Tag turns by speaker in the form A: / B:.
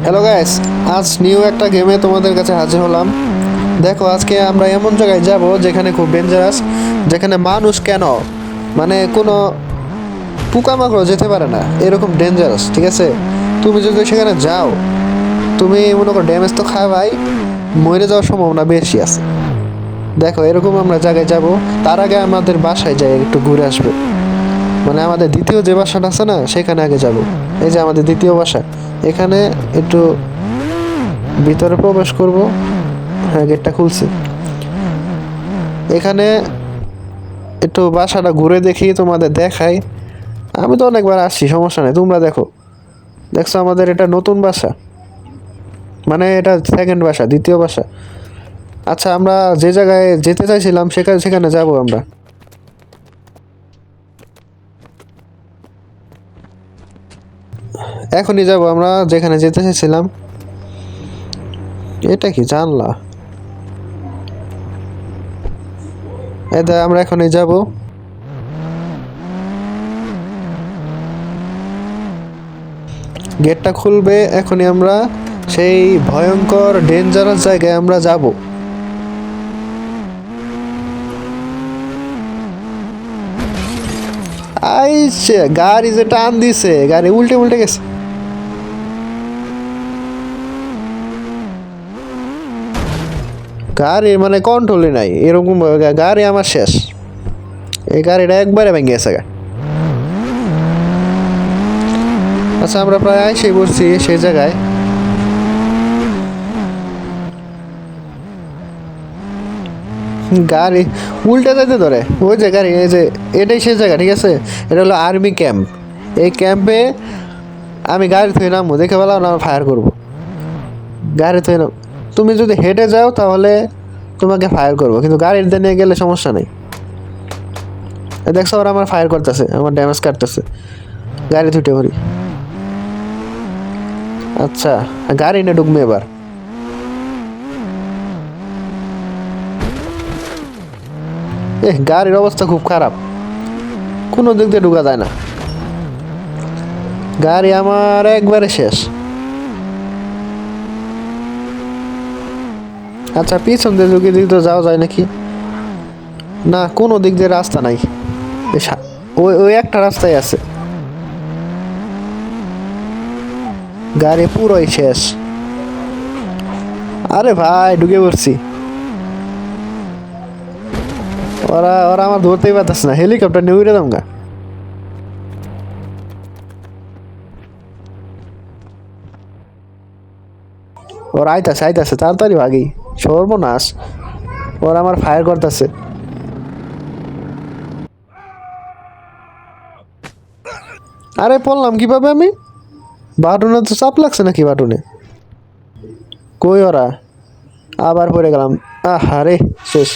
A: Hello guys, আজ new একটা গেমে তোমাদের কাছে হাজির হলাম। দেখো, আজকে আমরা এমন জায়গায় যাব যেখানে খুব ডেঞ্জারাস, যেখানে মানুষ কেন মানে কোনো পোকামাকড় যেতে পারে না, এরকম ডেঞ্জারাস। ঠিক আছে, তুমি যদি সেখানে যাও, তুমি মনে করো ড্যামেজ তো খাওয়াই, মরে যাওয়ার সম্ভাবনা বেশি আছে। দেখো, এরকম আমরা জায়গায় যাব। তার আগে আমাদের বাসায় যাই, একটু ঘুরে আসবো। মানে আমাদের দ্বিতীয় যে বাসাটা আছে না, সেখানে আগে যাব। এই যে আমাদের দ্বিতীয় বাসা, এখানে একটু ভিতরে প্রবেশ করব। হ্যাঁ, গেটটা খুলছি। এখানে একটু বাসাটা ঘুরে দেখি, তোমাদের দেখাই। আমি তো অনেকবার আসছি, সমস্যা নেই। তোমরা দেখো, দেখছো আমাদের এটা নতুন বাসা, মানে এটা সেকেন্ড বাসা, দ্বিতীয় বাসা। আচ্ছা, আমরা যে জায়গায় যেতে চাইছিলাম সেখানে সেখানে যাব আমরা। এখনই যাব আমরা যেখানে যেতে চাইছিলাম। এটা কি জানলা? এটা আমরা এখনই যাব। গেটটা খুলবে এখনই। আমরা সেই ভয়ঙ্কর ডেঞ্জারাস জায়গায় আমরা যাব। আইছে গাড়ি, যে টান দিছে গাড়ি উল্টে উল্টে গেছে। গাড়ির মানে কন্ট্রোলই নাই, এরকম ভাবে গাড়ি আমার শেষ। এই গাড়িটা একবারে ভেঙে গেছে গা। আচ্ছা, আমরা প্রায় এসে পড়ছি সেই জায়গায়। গাড়ি উল্টে যাইতে ধরে, ওই যে গাড়ি, এই যে এটাই সেই জায়গা। ঠিক আছে, এটা হলো আর্মি ক্যাম্প। এই ক্যাম্পে আমি গাড়ি থেকে নামবো, দেখে পেলাম না ফায়ার করবো। গাড়ি থেকে নাম, তুমি যদি হেঁটে যাও তাহলে তোমাকে ফায়ার করবো, কিন্তু গাড়িতে নিয়ে গেলে সমস্যা নেই। দেখছো, ওরা আমার ফায়ার করতেছে, আমার ড্যামেজ কাটতেছে। গাড়ি ছুটে পড়ি। আচ্ছা, গাড়ি নিয়ে ঢুকবে এবার। গাড়ির অবস্থা খুব খারাপ, কোনো দিক দিয়ে ঢুকা যায় না। গাড়ি আমার একবারে শেষ। আচ্ছা, পিছন দিয়ে ঢুকে দিক তো যাওয়া যায় নাকি? না, কোনো দিক দিয়ে রাস্তা নাই। ওই ওই একটা রাস্তাই আছে। গাড়ি পুরোই শেষ। আরে ভাই, ঢুকে পড়ছি। ওরা ওরা আমার ধরতেই পারতেছে না, হেলিকপ্টার নিয়ে উড়ে দাম গা। ওরা আইতাছে আইতাছে, তাড়াতাড়ি ভাগি। সর্বনাশ, ওরা আমার ফায়ার করতেছে। আরে পড়লাম কিভাবে আমি? বাটনে তো চাপ লাগছে নাকি বাটনে? কই ওরা? আবার পড়ে গেলাম। আহারে, শেষ।